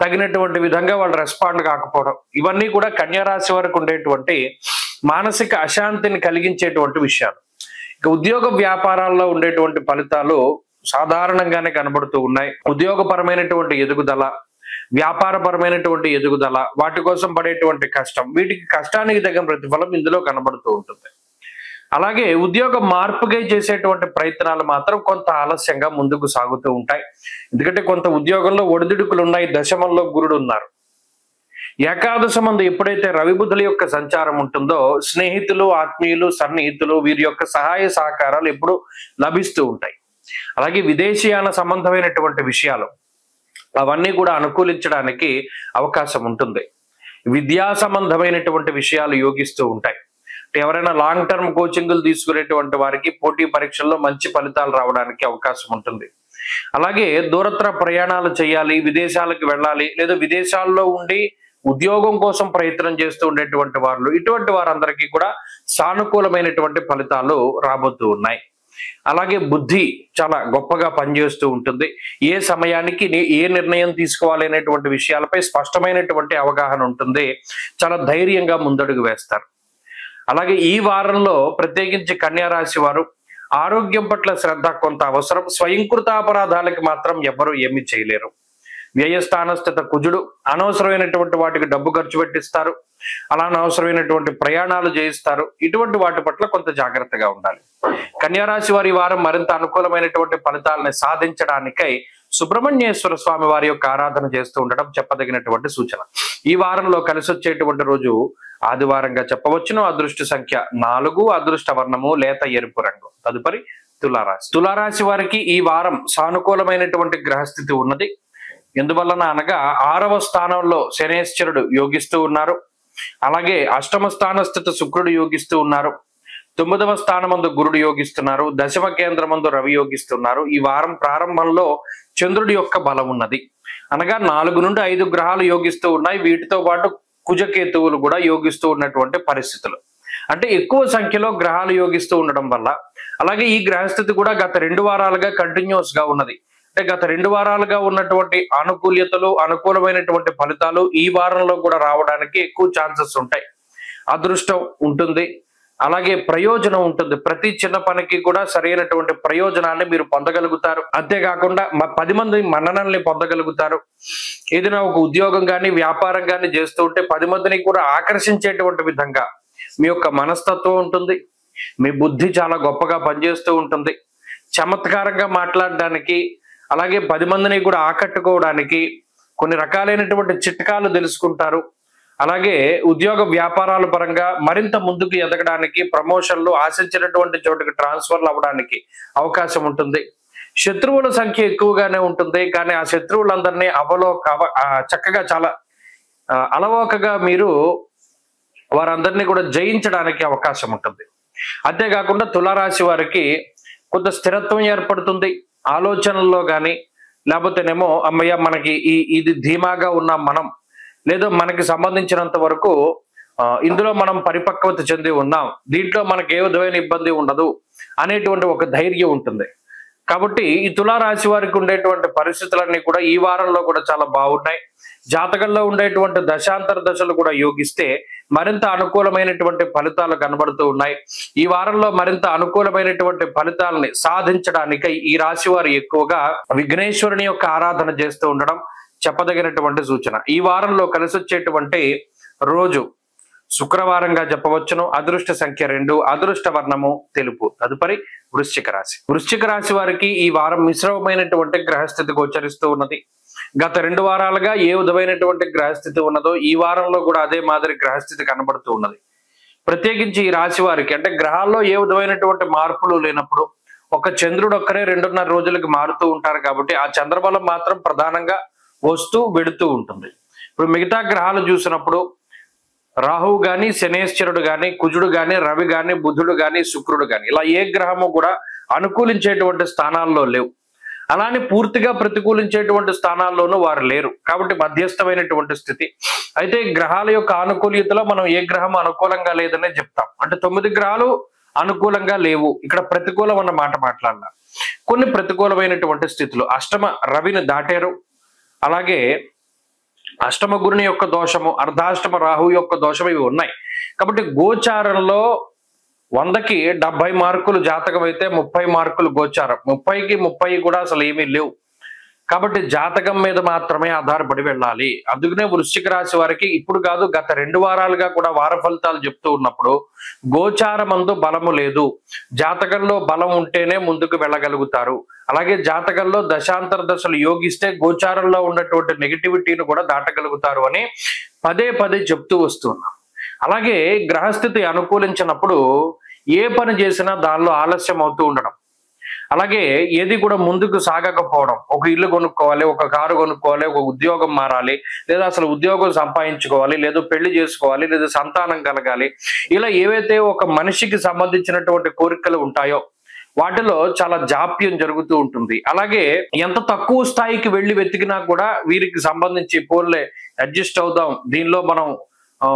తగినటువంటి విధంగా వాళ్ళు రెస్పాండ్ కాకపోవడం, ఇవన్నీ కూడా కన్యారాశి వరకు ఉండేటువంటి మానసిక అశాంతిని కలిగించేటువంటి విషయాలు. ఇక ఉద్యోగ వ్యాపారాల్లో ఉండేటువంటి ఫలితాలు సాధారణంగానే కనబడుతూ ఉన్నాయి. ఉద్యోగపరమైనటువంటి ఎదుగుదల, వ్యాపారపరమైనటువంటి ఎదుగుదల, వాటి కోసం పడేటువంటి కష్టం, వీటికి కష్టానికి తగిన ప్రతిఫలం ఇందులో కనబడుతూ ఉంటుంది. అలాగే ఉద్యోగ మార్పుగా చేసేటువంటి ప్రయత్నాలు మాత్రం కొంత ఆలస్యంగా ముందుకు సాగుతూ ఉంటాయి. ఎందుకంటే కొంత ఉద్యోగంలో ఒడిదుడుకులు ఉన్నాయి. దశమంలో గురుడు ఉన్నారు. ఏకాదశమందు ఎప్పుడైతే రవి బుధుల యొక్క సంచారం ఉంటుందో స్నేహితులు, ఆత్మీయులు, సన్నిహితులు వీరి యొక్క సహాయ సహకారాలు ఎప్పుడు లభిస్తూ ఉంటాయి. అలాగే విదేశీయాన సంబంధమైనటువంటి విషయాలు అవన్నీ కూడా అనుకూలించడానికి అవకాశం ఉంటుంది. విద్యా సంబంధమైనటువంటి విషయాలు యోగిస్తూ ఉంటాయి. ఎవరైనా లాంగ్ టర్మ్ కోచింగ్లు తీసుకునేటువంటి వారికి పోటీ పరీక్షల్లో మంచి ఫలితాలు రావడానికి అవకాశం ఉంటుంది. అలాగే దూరత్ర ప్రయాణాలు చేయాలి, విదేశాలకు వెళ్ళాలి, లేదా విదేశాల్లో ఉండి ఉద్యోగం కోసం ప్రయత్నం చేస్తూ ఉండేటువంటి వాళ్ళు, ఇటువంటి వారందరికీ కూడా సానుకూలమైనటువంటి ఫలితాలు రాబోతూ ఉన్నాయి. అలాగే బుద్ధి చాలా గొప్పగా పనిచేస్తూ ఉంటుంది. ఏ సమయానికి ఏ నిర్ణయం తీసుకోవాలి అనేటువంటి విషయాలపై స్పష్టమైనటువంటి అవగాహన ఉంటుంది. చాలా ధైర్యంగా ముందడుగు వేస్తారు. అలాగే ఈ వారంలో ప్రత్యేకించి కన్యారాశి వారు ఆరోగ్యం పట్ల శ్రద్ధ కొంత అవసరం. స్వయంకృతాపరాధాలకి మాత్రం ఎవరు ఏమీ చేయలేరు. వ్యయస్థానస్థిత కుజుడు అనవసరమైనటువంటి వాటికి డబ్బు ఖర్చు పెట్టిస్తారు. అలా అనవసరమైనటువంటి ప్రయాణాలు చేయిస్తారు. ఇటువంటి వాటి పట్ల కొంత జాగ్రత్తగా ఉండాలి. కన్యారాశి వారి వారం మరింత అనుకూలమైనటువంటి ఫలితాలను సాధించడానికై సుబ్రహ్మణ్యేశ్వర స్వామి వారి యొక్క ఆరాధన చేస్తూ ఉండడం చెప్పదగినటువంటి సూచన. ఈ వారంలో కలిసి వచ్చేటువంటి రోజు ఆదివారంగా చెప్పవచ్చును. అదృష్ట సంఖ్య 4, అదృష్ట వర్ణము లేత ఎరుపు రంగు. తదుపరి తులారాశి. తులారాశి వారికి ఈ వారం సానుకూలమైనటువంటి గ్రహస్థితి ఉన్నది. ఎందువలన అనగా 6వ స్థానంలో శనేశ్వరుడు యోగిస్తూ ఉన్నారు. అలాగే 8వ స్థానస్థిత శుక్రుడు యోగిస్తూ ఉన్నారు. 9వ స్థానమందు గురుడు యోగిస్తున్నారు. 10వ కేంద్రమందు రవి యోగిస్తున్నారు. ఈ వారం ప్రారంభంలో చంద్రుడి యొక్క బలం ఉన్నది. అనగా 4 నుండి 5 గ్రహాలు యోగిస్తూ ఉన్నాయి. వీటితో పాటు కుజకేతువులు కూడా యోగిస్తూ ఉన్నటువంటి పరిస్థితులు. అంటే ఎక్కువ సంఖ్యలో గ్రహాలు యోగిస్తూ ఉండడం వల్ల, అలాగే ఈ గ్రహస్థితి కూడా గత 2 వారాలుగా కంటిన్యూస్ గా ఉన్నది. అంటే గత 2 వారాలుగా ఉన్నటువంటి అనుకూల్యతలు, అనుకూలమైనటువంటి ఫలితాలు ఈ వారంలో కూడా రావడానికి ఎక్కువ ఛాన్సెస్ ఉంటాయి. అదృష్టం ఉంటుంది, అలాగే ప్రయోజనం ఉంటుంది. ప్రతి చిన్న పనికి కూడా సరైనటువంటి ప్రయోజనాన్ని మీరు పొందగలుగుతారు. అంతేకాకుండా 10 మంది మన్ననల్ని పొందగలుగుతారు. ఏదైనా ఒక ఉద్యోగం కానీ వ్యాపారం కానీ చేస్తూ ఉంటే 10 మందిని కూడా ఆకర్షించేటువంటి విధంగా మీ యొక్క మనస్తత్వం ఉంటుంది. మీ బుద్ధి చాలా గొప్పగా పనిచేస్తూ ఉంటుంది. చమత్కారంగా మాట్లాడడానికి, అలాగే 10 మందిని కూడా ఆకట్టుకోవడానికి కొన్ని రకాలైనటువంటి చిట్కాలు తెలుసుకుంటారు. అలాగే ఉద్యోగ వ్యాపారాల పరంగా మరింత ముందుకు ఎదగడానికి, ప్రమోషన్లు, ఆశించినటువంటి చోటుకి ట్రాన్స్ఫర్లు అవ్వడానికి అవకాశం ఉంటుంది. శత్రువుల సంఖ్య ఎక్కువగానే ఉంటుంది. కానీ ఆ శత్రువులందరినీ చక్కగా చాలా అలవోకగా మీరు వారందరినీ కూడా జయించడానికి అవకాశం ఉంటుంది. అంతేకాకుండా తులారాశి వారికి కొంత స్థిరత్వం ఏర్పడుతుంది ఆలోచనల్లో కానీ, లేకపోతేనేమో అమ్మయ్య మనకి ఇది ధీమాగా ఉన్నాం మనం, లేదో మనకి సంబంధించినంత వరకు ఇందులో మనం పరిపక్వత చెంది ఉన్నాం, దీంట్లో మనకి ఏ విధమైన ఇబ్బంది ఉండదు అనేటువంటి ఒక ధైర్యం ఉంటుంది. కాబట్టి ఈ తులారాశి వారికి ఉండేటువంటి పరిస్థితులన్నీ కూడా ఈ వారంలో కూడా చాలా బాగున్నాయి. జాతకంలో ఉండేటువంటి దశాంతర దశలు కూడా యోగిస్తే మరింత అనుకూలమైనటువంటి ఫలితాలు కనబడుతూ ఉన్నాయి. ఈ వారంలో మరింత అనుకూలమైనటువంటి ఫలితాలని సాధించడానికి ఈ రాశి వారు ఎక్కువగా విఘ్నేశ్వరుని యొక్క ఆరాధన చేస్తూ ఉండడం చెప్పదగినటువంటి సూచన. ఈ వారంలో కలిసి వచ్చేటువంటి రోజు శుక్రవారంగా చెప్పవచ్చును. అదృష్ట సంఖ్య 2, అదృష్ట వర్ణము తెలుపు. తదుపరి వృశ్చిక రాశి. వృశ్చిక రాశి వారికి ఈ వారం మిశ్రమమైనటువంటి గ్రహస్థితి గోచరిస్తూ ఉన్నది. గత 2 వారాలుగా ఏ విధమైనటువంటి గ్రహస్థితి ఉన్నదో ఈ వారంలో కూడా అదే మాదిరి గ్రహస్థితి కనబడుతూ ఉన్నది. ప్రత్యేకించి ఈ రాశి వారికి అంటే గ్రహాల్లో ఏ విధమైనటువంటి మార్పులు లేనప్పుడు ఒక చంద్రుడు ఒక్కరే 2.5 రోజులకి మారుతూ ఉంటారు కాబట్టి ఆ చంద్రబలం మాత్రం ప్రధానంగా వస్తూ వెడుతూ ఉంటుంది. ఇప్పుడు మిగతా గ్రహాలు చూసినప్పుడు రాహువు గాని, శనేశ్వరుడు గాని, కుజుడు గాని, రవి గాని, బుధుడు గాని, శుక్రుడు గాని ఇలా ఏ గ్రహము కూడా అనుకూలించేటువంటి స్థానాల్లో లేవు. అలానే పూర్తిగా ప్రతికూలించేటువంటి స్థానాల్లోనూ వారు లేరు. కాబట్టి మధ్యస్థమైనటువంటి స్థితి. అయితే గ్రహాల యొక్క ఆనుకూల్యతలో మనం ఏ గ్రహం అనుకూలంగా లేదనే చెప్తాం. అంటే 9 గ్రహాలు అనుకూలంగా లేవు, ఇక్కడ ప్రతికూలం అన్న మాట మాట్లాడాలి. కొన్ని ప్రతికూలమైనటువంటి స్థితులు అష్టమ రవిని దాటారు. అలాగే అష్టమ గురుని యొక్క దోషము, అర్ధాష్టమ రాహు యొక్క దోషం ఇవి ఉన్నాయి. కాబట్టి గోచారంలో 100కి 70 మార్కులు జాతకం అయితే 30 మార్కులు గోచారం. 30కి 30 కూడా అసలు ఏమీ లేవు. కాబట్టి జాతకం మీద మాత్రమే ఆధారపడి వెళ్ళాలి. అందుకనే వృశ్చిక రాశి వారికి ఇప్పుడు కాదు గత 2 వారాలుగా కూడా వార ఫలితాలు చెప్తూ ఉన్నప్పుడు గోచారమందు బలము లేదు, జాతకంలో బలం ఉంటేనే ముందుకు వెళ్ళగలుగుతారు. అలాగే జాతకంలో దశాంతర దశలు యోగిస్తే గోచారంలో ఉన్నటువంటి నెగిటివిటీని కూడా దాటగలుగుతారు అని పదే పదే చెప్తూ వస్తున్నాం. అలాగే గ్రహస్థితి అనుకూలించినప్పుడు ఏ పని చేసినా దానిలో ఆలస్యం అవుతూ ఉండడం, అలాగే ఏది కూడా ముందుకు సాగకపోవడం. ఒక ఇల్లు కొనుక్కోవాలి, ఒక కారు కొనుక్కోవాలి, ఒక ఉద్యోగం మారాలి, లేదా అసలు ఉద్యోగం సంపాదించుకోవాలి, లేదా పెళ్లి చేసుకోవాలి, లేదా సంతానం కలగాలి, ఇలా ఏవైతే ఒక మనిషికి సంబంధించినటువంటి కోరికలు ఉంటాయో వాటిలో చాలా జాప్యం జరుగుతూ ఉంటుంది. అలాగే ఎంత తక్కువ స్థాయికి వెళ్ళి వెతికినా కూడా వీరికి సంబంధించి పోన్లే అడ్జస్ట్ అవుదాం, దీనిలో మనం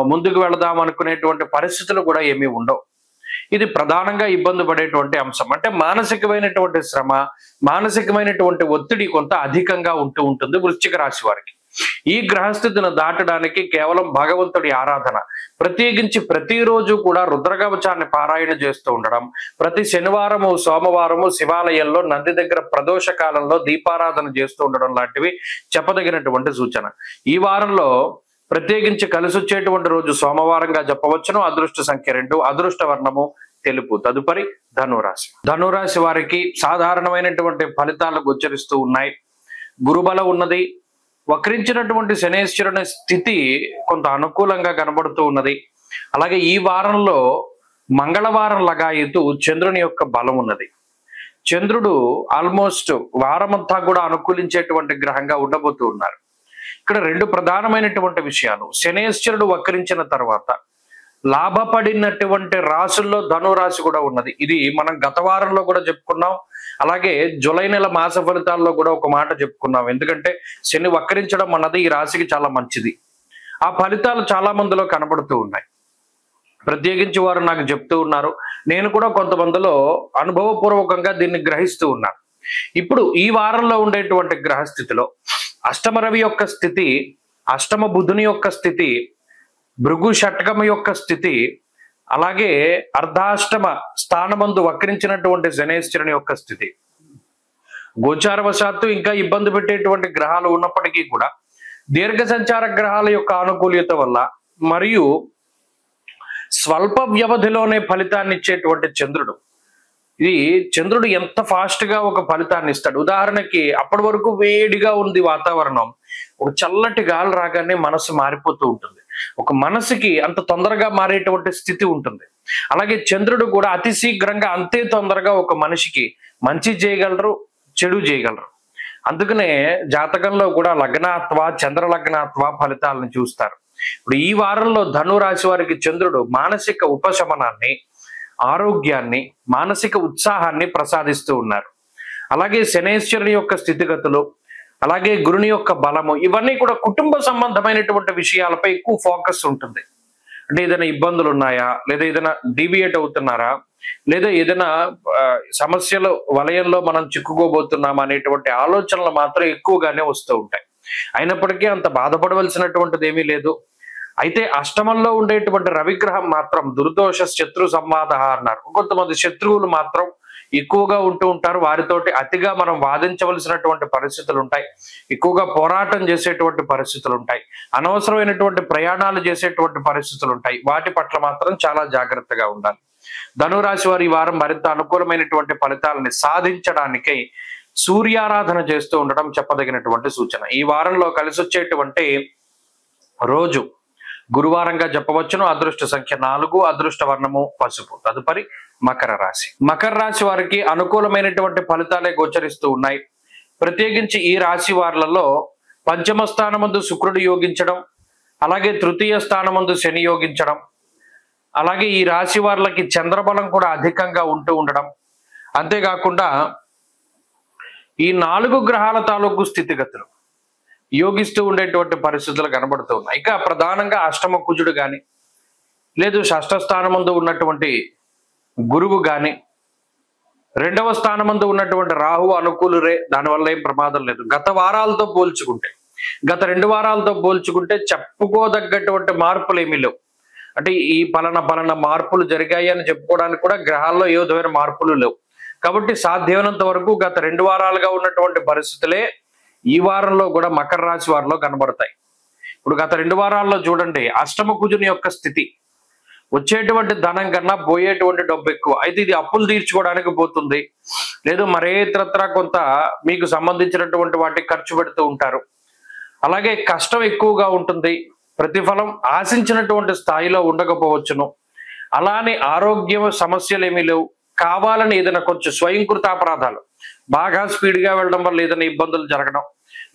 ముందుకు వెళదాం అనుకునేటువంటి పరిస్థితులు కూడా ఏమీ ఉండవు. ఇది ప్రధానంగా ఇబ్బంది పడేటువంటి అంశం. అంటే మానసికమైనటువంటి శ్రమ, మానసికమైనటువంటి ఒత్తిడి కొంత అధికంగా ఉంటూ ఉంటుంది వృశ్చిక రాశి వారికి. ఈ గ్రహస్థితిని దాటడానికి కేవలం భగవంతుడి ఆరాధన, ప్రత్యేకించి ప్రతిరోజు కూడా రుద్రకవచాన్ని పారాయణ చేస్తూ ఉండడం, ప్రతి శనివారము సోమవారము శివాలయంలో నంది దగ్గర ప్రదోష కాలంలో దీపారాధన చేస్తూ ఉండడం లాంటివి చెప్పదగినటువంటి సూచన. ఈ వారంలో ప్రత్యేకించి కలిసి వచ్చేటువంటి రోజు సోమవారంగా చెప్పవచ్చును. అదృష్ట సంఖ్య 2, అదృష్ట వర్ణము తెలుపు. తదుపరి ధనురాశి. ధనురాశి వారికి సాధారణమైనటువంటి ఫలితాలు గోచరిస్తూ ఉన్నాయి. గురుబలం ఉన్నది. వక్రించినటువంటి శనేశ్వరుని స్థితి కొంత అనుకూలంగా కనబడుతూ ఉన్నది. అలాగే ఈ వారంలో మంగళవారం లగాయతు చంద్రుని యొక్క బలం ఉన్నది. చంద్రుడు ఆల్మోస్ట్ వారమంతా కూడా అనుకూలించేటువంటి గ్రహంగా ఉండబోతూ ఉన్నారు. ఇక్కడ 2 ప్రధానమైనటువంటి విషయాలు. శనేశ్వరుడు వక్రించిన తర్వాత లాభపడినటువంటి రాశుల్లో ధనురాశి కూడా ఉన్నది. ఇది మనం గత వారంలో కూడా చెప్పుకున్నాం. అలాగే జూలై నెల మాస ఫలితాల్లో కూడా ఒక మాట చెప్పుకున్నాం. ఎందుకంటే శని వక్రించడం అన్నది ఈ రాశికి చాలా మంచిది. ఆ ఫలితాలు చాలా మందిలో కనబడుతూ ఉన్నాయి. ప్రత్యేకించి వారు నాకు చెప్తూ ఉన్నారు. నేను కూడా కొంతమందిలో అనుభవపూర్వకంగా దీన్ని గ్రహిస్తూ ఉన్నాను. ఇప్పుడు ఈ వారంలో ఉండేటువంటి గ్రహస్థితిలో అష్టమ రవి యొక్క స్థితి, అష్టమ బుధుని యొక్క స్థితి, భృగు షట్కము యొక్క స్థితి, అలాగే అర్ధాష్టమ స్థానమందు వక్రించినటువంటి శనేశ్వరుని యొక్క స్థితి, గోచారవశాత్తు ఇంకా ఇబ్బంది పెట్టేటువంటి గ్రహాలు ఉన్నప్పటికీ కూడా దీర్ఘ సంచార గ్రహాల యొక్క ఆనుకూల్యత వల్ల మరియు స్వల్ప వ్యవధిలోనే ఫలితాన్ని ఇచ్చేటువంటి చంద్రుడు, ఇది చంద్రుడు ఎంత ఫాస్ట్ గా ఒక ఫలితాన్ని ఇస్తాడు. ఉదాహరణకి అప్పటి వరకు వేడిగా ఉంది వాతావరణం, ఒక చల్లటి గాలి రాగానే మనసు మారిపోతూ ఉంటుంది. ఒక మనసుకి అంత తొందరగా మారేటువంటి స్థితి ఉంటుంది. అలాగే చంద్రుడు కూడా అతి శీఘ్రంగా అంతే తొందరగా ఒక మనిషికి మంచి చేయగలరు, చెడు చేయగలరు. అందుకనే జాతకంలో కూడా లగ్నాత్వ చంద్ర లగ్నాత్వ ఫలితాలను చూస్తారు. ఇప్పుడు ఈ వారంలో ధను రాశి వారికి చంద్రుడు మానసిక ఉపశమనాన్ని, ఆరోగ్యాన్ని, మానసిక ఉత్సాహాన్ని ప్రసాదిస్తూ ఉన్నారు. అలాగే శనేశ్వరుని యొక్క స్థితిగతులు, అలాగే గురుని యొక్క బలము, ఇవన్నీ కూడా కుటుంబ సంబంధమైనటువంటి విషయాలపై ఎక్కువ ఫోకస్ ఉంటుంది. అంటే ఏదైనా ఇబ్బందులు ఉన్నాయా, లేదా ఏదైనా డీవియేట్ అవుతున్నారా, లేదా ఏదైనా సమస్యల వలయంలో మనం చిక్కుకోబోతున్నామా అనేటువంటి ఆలోచనలు మాత్రం ఎక్కువగానే వస్తూ ఉంటాయి. అయినప్పటికీ అంత బాధపడవలసినటువంటిది ఏమీ లేదు. అయితే అష్టమంలో ఉండేటువంటి రవిగ్రహం మాత్రం దుర్దోష శత్రు సంవాద అన్నారు. కొంతమంది శత్రువులు మాత్రం ఎక్కువగా ఉంటూ ఉంటారు. వారితోటి అతిగా మనం వాదించవలసినటువంటి పరిస్థితులు ఉంటాయి. ఎక్కువగా పోరాటం చేసేటువంటి పరిస్థితులు ఉంటాయి. అనవసరమైనటువంటి ప్రయాణాలు చేసేటువంటి పరిస్థితులు ఉంటాయి. వాటి పట్ల మాత్రం చాలా జాగ్రత్తగా ఉండాలి. ధనురాశి వారు ఈ వారం మరింత అనుకూలమైనటువంటి ఫలితాలని సాధించడానికై సూర్యారాధన చేస్తూ ఉండడం చెప్పదగినటువంటి సూచన. ఈ వారంలో కలిసి వచ్చేటువంటి రోజు గురువారంగా చెప్పవచ్చును. అదృష్ట సంఖ్య 4, అదృష్ట వర్ణము పసుపు. తదుపరి మకర రాశి. మకర రాశి వారికి అనుకూలమైనటువంటి ఫలితాలే గోచరిస్తూ ఉన్నాయి. ప్రత్యేకించి ఈ రాశి వారులలో పంచమ స్థానమందు శుక్రుడు యోగించడం, అలాగే తృతీయ స్థానమందు శని యోగించడం, అలాగే ఈ రాశి వారులకి చంద్రబలం కూడా అధికంగా ఉంటూ ఉండడం, అంతేకాకుండా ఈ 4 గ్రహాల తాలూకు స్థితిగతులు యోగిస్తూ ఉండేటువంటి పరిస్థితులు కనబడుతూ ఉన్నాయి. ఇక ప్రధానంగా అష్టమ కుజుడు గాని, లేదు షష్ఠ స్థానమందు ఉన్నటువంటి గురువు గాని, 2వ స్థానమందు ఉన్నటువంటి రాహువు అనుకూలురే, దానివల్ల ఏం ప్రమాదం లేదు. గత 2 వారాలతో పోల్చుకుంటే చెప్పుకోదగ్గటువంటి మార్పులు ఏమీ లేవు. అంటే ఈ పలానా మార్పులు జరిగాయి అని చెప్పుకోవడానికి కూడా గ్రహాల్లో ఏ విధమైన మార్పులు లేవు. కాబట్టి సాధ్యమైనంత వరకు గత 2 వారాలుగా ఉన్నటువంటి పరిస్థితులే ఈ వారంలో కూడా మకర రాశి వారిలో కనబడతాయి. ఇప్పుడు గత 2 వారాల్లో చూడండి, అష్టమ కుజుని యొక్క స్థితి, వచ్చేటువంటి ధనం కన్నా పోయేటువంటి డబ్బు ఎక్కువ. అయితే ఇది అప్పులు తీర్చుకోవడానికి పోతుంది, లేదు మరే ఇతరత్రా కొంత మీకు సంబంధించినటువంటి వాటికి ఖర్చు పెడుతూ ఉంటారు. అలాగే కష్టం ఎక్కువగా ఉంటుంది, ప్రతిఫలం ఆశించినటువంటి స్థాయిలో ఉండకపోవచ్చును. అలానే ఆరోగ్య సమస్యలు ఏమీ లేవు. కావాలని ఏదైనా కొంచెం స్వయంకృతాపరాధాలు, బాగా స్పీడ్గా వెళ్ళడం వల్ల ఏదైనా ఇబ్బందులు జరగడం,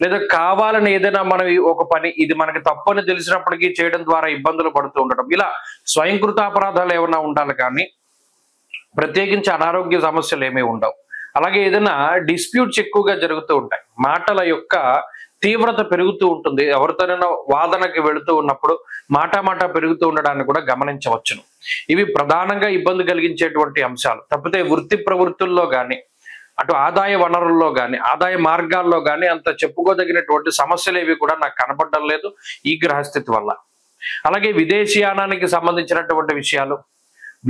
లేదా కావాలని ఏదైనా మనం ఒక పని ఇది మనకి తప్పని తెలిసినప్పటికీ చేయడం ద్వారా ఇబ్బందులు పడుతూ ఉండడం, ఇలా స్వయంకృతాపరాధాలు ఏమైనా ఉండాలి. కానీ ప్రత్యేకించి అనారోగ్య సమస్యలు ఏమీ ఉండవు. అలాగే ఏదైనా డిస్ప్యూట్స్ ఎక్కువగా జరుగుతూ ఉంటాయి. మాటల యొక్క తీవ్రత పెరుగుతూ ఉంటుంది. ఎవరితోనైనా వాదనకి వెళుతూ ఉన్నప్పుడు మాట పెరుగుతూ ఉండడాన్ని కూడా గమనించవచ్చును. ఇవి ప్రధానంగా ఇబ్బంది కలిగించేటువంటి అంశాలు. తప్పితే వృత్తి ప్రవృత్తుల్లో కానీ, అటు ఆదాయ వనరుల్లో కానీ, ఆదాయ మార్గాల్లో కానీ అంత చెప్పుకోదగినటువంటి సమస్యలు ఏవి కూడా నాకు కనబడడం లేదు ఈ గ్రహస్థితి వల్ల. అలాగే విదేశీయానానికి సంబంధించినటువంటి విషయాలు,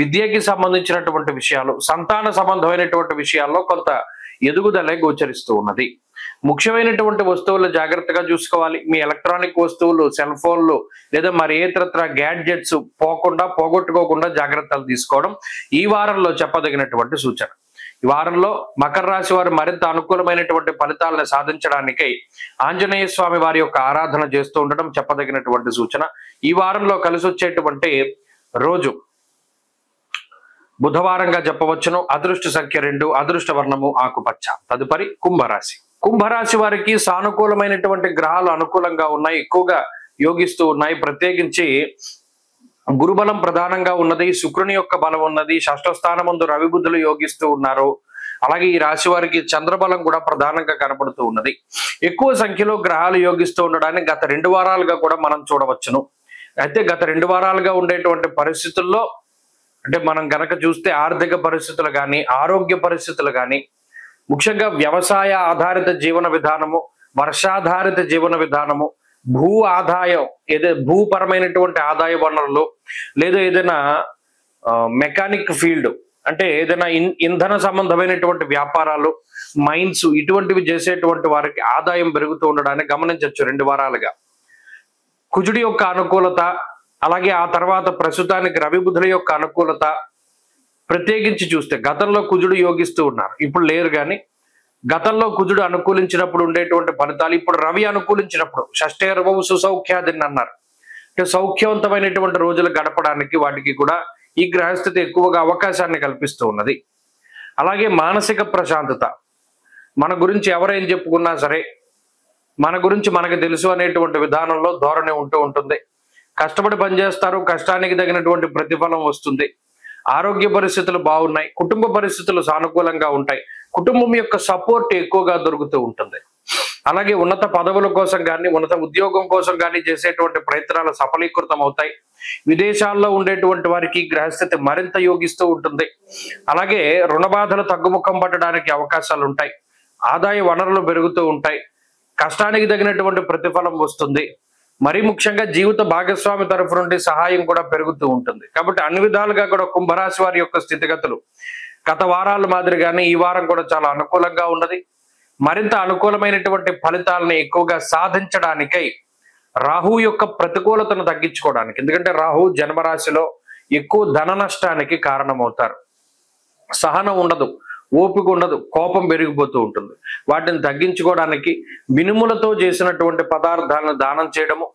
విద్యకి సంబంధించినటువంటి విషయాలు, సంతాన సంబంధమైనటువంటి విషయాల్లో కొంత ఎదుగుదలే గోచరిస్తూ ఉన్నది. ముఖ్యమైనటువంటి వస్తువులు జాగ్రత్తగా చూసుకోవాలి. మీ ఎలక్ట్రానిక్ వస్తువులు, సెల్ ఫోన్లు, లేదా మరి ఏతరత్ర గ్యాడ్జెట్స్ పోగొట్టుకోకుండా జాగ్రత్తలు తీసుకోవడం ఈ వారంలో చెప్పదగినటువంటి సూచన. ఈ వారంలో మకర రాశి వారు మరింత అనుకూలమైనటువంటి ఫలితాలను సాధించడానికై ఆంజనేయ స్వామి వారి యొక్క ఆరాధన చేస్తూ ఉండడం చెప్పదగినటువంటి సూచన. ఈ వారంలో కలిసి వచ్చేటువంటి రోజు బుధవారంగా చెప్పవచ్చును. అదృష్ట సంఖ్య 2, అదృష్ట వర్ణము ఆకుపచ్చ. తదుపరి కుంభరాశి. కుంభరాశి వారికి సానుకూలమైనటువంటి గ్రహాలు అనుకూలంగా ఉన్నాయి, ఎక్కువగా యోగిస్తూ ఉన్నాయి. ప్రత్యేకించి గురుబలం ప్రధానంగా ఉన్నది, శుక్రుని యొక్క బలం ఉన్నది, షష్ఠ స్థానమందు రవి బుధులు యోగిస్తూ ఉన్నారు. అలాగే ఈ రాశి వారికి చంద్రబలం కూడా ప్రధానంగా కనబడుతూ ఉన్నది. ఎక్కువ సంఖ్యలో గ్రహాలు యోగిస్తూ ఉండడాన్ని గత 2 వారాలుగా కూడా మనం చూడవచ్చును. అయితే గత 2 వారాలుగా ఉండేటువంటి పరిస్థితుల్లో అంటే మనం గనక చూస్తే ఆర్థిక పరిస్థితులు కానీ, ఆరోగ్య పరిస్థితులు కానీ, ముఖ్యంగా వ్యవసాయ ఆధారిత జీవన విధానము, వర్షాధారిత జీవన విధానము, భూ ఆదాయం, భూపరమైనటువంటి ఆదాయ వనరులు, లేదా ఏదైనా మెకానిక్ ఫీల్డ్ అంటే ఏదైనా ఇంధన సంబంధమైనటువంటి వ్యాపారాలు, మైన్స్, ఇటువంటివి చేసేటువంటి వారికి ఆదాయం పెరుగుతూ ఉండడాన్ని గమనించవచ్చు 2 వారాలుగా. కుజుడి యొక్క అనుకూలత, అలాగే ఆ తర్వాత ప్రస్తుతానికి రవి బుధుల యొక్క అనుకూలత, ప్రత్యేకించి చూస్తే గతంలో కుజుడు యోగిస్తూ ఉన్నారు, ఇప్పుడు లేరు. కానీ గతంలో కుజుడు అనుకూలించినప్పుడు ఉండేటువంటి ఫలితాలు ఇప్పుడు రవి అనుకూలించినప్పుడు షష్ఠేర్వవు సుసౌఖ్యాదిని అన్నారు. అంటే సౌఖ్యవంతమైనటువంటి రోజులు గడపడానికి వాటికి కూడా ఈ గ్రహస్థితి ఎక్కువగా అవకాశాన్ని కల్పిస్తూ ఉన్నది. అలాగే మానసిక ప్రశాంతత, మన గురించి ఎవరేం చెప్పుకున్నా సరే మన గురించి మనకు తెలుసు అనేటువంటి విధానంలో ధోరణి ఉంటూ ఉంటుంది. కష్టపడి పనిచేస్తారు, కష్టానికి తగినటువంటి ప్రతిఫలం వస్తుంది. ఆరోగ్య పరిస్థితులు బాగున్నాయి, కుటుంబ పరిస్థితులు సానుకూలంగా ఉంటాయి, కుటుంబం యొక్క సపోర్ట్ ఎక్కువగా దొరుకుతూ ఉంటుంది. అలాగే ఉన్నత పదవుల కోసం కానీ ఉన్నత ఉద్యోగం కోసం కానీ చేసేటువంటి ప్రయత్నాలు సఫలీకృతం అవుతాయి. విదేశాల్లో ఉండేటువంటి వారికి గ్రహస్థితి మరింత యోగిస్తూ ఉంటుంది. అలాగే రుణ బాధలు తగ్గుముఖం పట్టడానికి అవకాశాలు ఉంటాయి. ఆదాయ వనరులు పెరుగుతూ ఉంటాయి. కష్టానికి తగినటువంటి ప్రతిఫలం వస్తుంది. మరీ ముఖ్యంగా జీవిత భాగస్వామి తరఫు నుండి సహాయం కూడా పెరుగుతూ ఉంటుంది. కాబట్టి అన్ని విధాలుగా కూడా కుంభరాశి వారి యొక్క స్థితిగతులు గత వారాల మాదిరిగానే ఈ వారం కూడా చాలా అనుకూలంగా ఉన్నది. మరింత అనుకూలమైనటువంటి ఫలితాలను ఎక్కువగా సాధించడానికై రాహు యొక్క ప్రతికూలతను తగ్గించుకోవడానికి, ఎందుకంటే రాహు జన్మరాశిలో ఎక్కువ ధన నష్టానికి కారణమవుతారు. సహనం ఉండదు, ఓపిక ఉండదు, కోపం పెరిగిపోతూ ఉంటుంది. వాటిని తగ్గించుకోవడానికి మినుములతో చేసినటువంటి పదార్థాలను దానం చేయడము,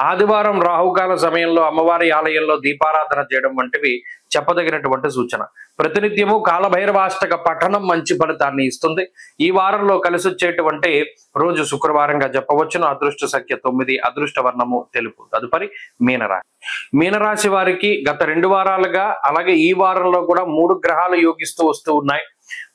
ఆదివారం రాహుకాల సమయంలో అమ్మవారి ఆలయంలో దీపారాధన చేయడం వంటివి చెప్పదగినటువంటి సూచన. ప్రతినిత్యము కాలభైరవాష్టక పఠనం మంచి ఫలితాన్ని ఇస్తుంది. ఈ వారంలో కలిసి వచ్చేటువంటి రోజు శుక్రవారంగా చెప్పవచ్చును. అదృష్ట సంఖ్య 9, అదృష్ట వర్ణము తెలుపు. తదుపరి మీనరాశి. మీనరాశి వారికి గత 2 వారాలుగా అలాగే ఈ వారంలో కూడా 3 గ్రహాలు యోగిస్తూ వస్తూ ఉన్నాయి.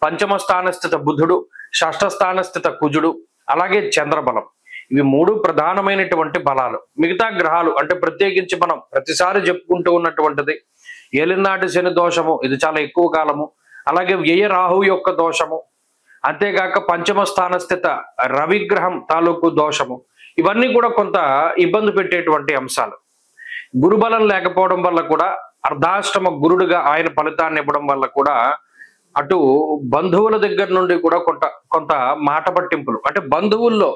పంచమ స్థానస్థిత బుధుడు, షష్ఠ స్థానస్థిత కుజుడు, అలాగే చంద్రబలం. ఇవి 3 ప్రధానమైనటువంటి బలాలు. మిగతా గ్రహాలు అంటే ప్రత్యేకించి మనం ప్రతిసారి చెప్పుకుంటూ ఉన్నటువంటిది ఏలినాటి శని దోషము, ఇది చాలా ఎక్కువ కాలము. అలాగే వ్యయ రాహు యొక్క దోషము, అంతేగాక పంచమ స్థానస్థిత రవిగ్రహం తాలూకు దోషము, ఇవన్నీ కూడా కొంత ఇబ్బంది పెట్టేటువంటి అంశాలు. గురుబలం లేకపోవడం వల్ల కూడా, అర్ధాష్టమ గురుడుగా ఆయన ఫలితాన్ని ఇవ్వడం వల్ల కూడా అటు బంధువుల దగ్గర నుండి కూడా కొంత మాట పట్టింపులు, అంటే బంధువుల్లో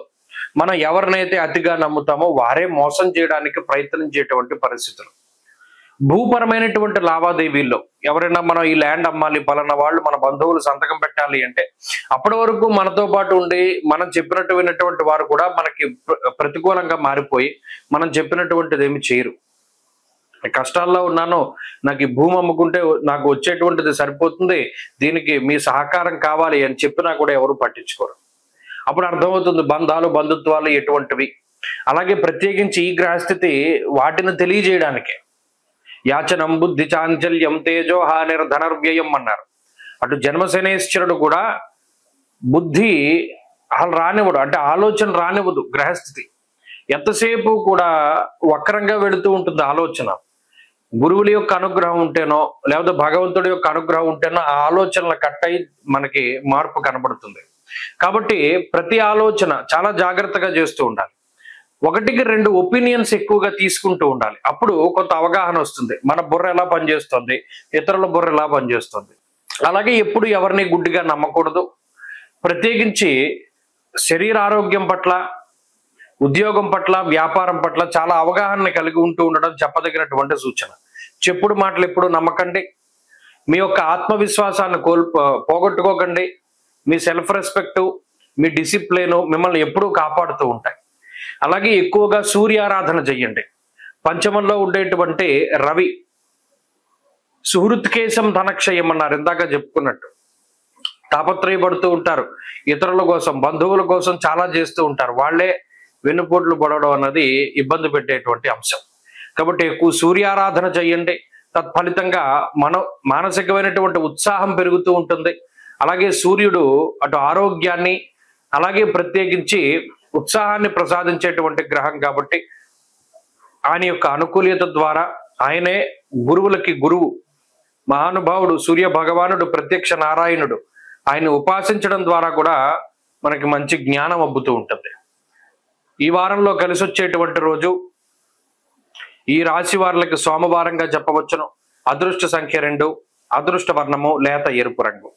మనం ఎవరినైతే అతిగా నమ్ముతామో వారే మోసం చేయడానికి ప్రయత్నించేటువంటి పరిస్థితులు. భూపరమైనటువంటి లావాదేవీల్లో ఎవరైనా మనం ఈ ల్యాండ్ అమ్మాలి, పలానా వాళ్ళు మన బంధువులు సంతకం పెట్టాలి అంటే అప్పటి వరకు మనతో పాటు ఉండి మనం చెప్పినట్టు విన్నటువంటి వారు కూడా మనకి ప్రతికూలంగా మారిపోయి మనం చెప్పినటువంటిది ఏమి చేయరు. కష్టాల్లో ఉన్నాను, నాకు ఈ భూమి అమ్ముకుంటే నాకు వచ్చేటువంటిది సరిపోతుంది, దీనికి మీ సహకారం కావాలి అని చెప్పినా కూడా ఎవరు పట్టించుకోరు. అప్పుడు అర్థమవుతుంది బంధాలు బంధుత్వాలు ఎటువంటివి. అలాగే ప్రత్యేకించి ఈ గ్రహస్థితి వాటిని తెలియజేయడానికే. యాచనం బుద్ధి చాంచల్యం తేజో హానిర్ ధనర్వ్యయం అన్నారు. అటు జన్మశనేశ్వరుడు కూడా బుద్ధి రానివ్వడు, అంటే ఆలోచన రానివ్వదు గ్రహస్థితి. ఎంతసేపు కూడా వక్రంగా వెళుతూ ఉంటుంది ఆలోచన. గురువుల యొక్క అనుగ్రహం ఉంటేనో లేకపోతే భగవంతుడి యొక్క అనుగ్రహం ఉంటేనో ఆ ఆలోచనలు కట్టయి మనకి మార్పు కనబడుతుంది. కాబట్టి ప్రతి ఆలోచన చాలా జాగ్రత్తగా చేస్తూ ఉండాలి. 1కి 2 ఒపీనియన్స్ ఎక్కువగా తీసుకుంటూ ఉండాలి. అప్పుడు కొంత అవగాహన వస్తుంది, మన బుర్ర ఎలా పనిచేస్తుంది, ఇతరుల బుర్ర ఎలా పనిచేస్తుంది. అలాగే ఎప్పుడు ఎవరిని గుడ్డిగా నమ్మకూడదు. ప్రత్యేకించి శరీర ఆరోగ్యం పట్ల, ఉద్యోగం పట్ల, వ్యాపారం పట్ల చాలా అవగాహన కలిగి ఉంటూ ఉండడం చెప్పదగినటువంటి సూచన. చెప్పుడు మాటలు ఎప్పుడు నమ్మకండి. మీ యొక్క ఆత్మవిశ్వాసాన్ని పోగొట్టుకోకండి. మీ సెల్ఫ్ రెస్పెక్ట్, మీ డిసిప్లిన్ మిమ్మల్ని ఎప్పుడూ కాపాడుతూ ఉంటాయి. అలాగే ఎక్కువగా సూర్యారాధన చెయ్యండి. పంచమంలో ఉండేటువంటి రవి సుహృత్కేశం ధనక్షయం అన్నారు, ఇందాక చెప్పుకున్నట్టు. తాపత్రయపడుతూ ఉంటారు, ఇతరుల కోసం బంధువుల కోసం చాలా చేస్తూ ఉంటారు. వాళ్ళే వెన్నుపోట్లు పడడం అన్నది ఇబ్బంది పెట్టేటువంటి అంశం. కాబట్టి ఎక్కువ సూర్యారాధన చేయండి. తత్ఫలితంగా మానసికమైనటువంటి ఉత్సాహం పెరుగుతూ ఉంటుంది. అలాగే సూర్యుడు అటు ఆరోగ్యాన్ని అలాగే ప్రత్యేకించి ఉత్సాహాన్ని ప్రసాదించేటువంటి గ్రహం కాబట్టి ఆయన యొక్క అనుకూల్యత ద్వారా ఆయనే గురువులకి గురువు, మహానుభావుడు సూర్య భగవానుడు, ప్రత్యక్ష నారాయణుడు. ఆయన ఉపాసించడం ద్వారా కూడా మనకి మంచి జ్ఞానం అబ్బుతూ ఉంటుంది. ఈ వారంలో కలిసి వచ్చేటువంటి రోజు ఈ రాశి వారులకి సోమవారంగా చెప్పవచ్చును. అదృష్ట సంఖ్య 2, అదృష్ట వర్ణము లేత ఎరుపు రంగు.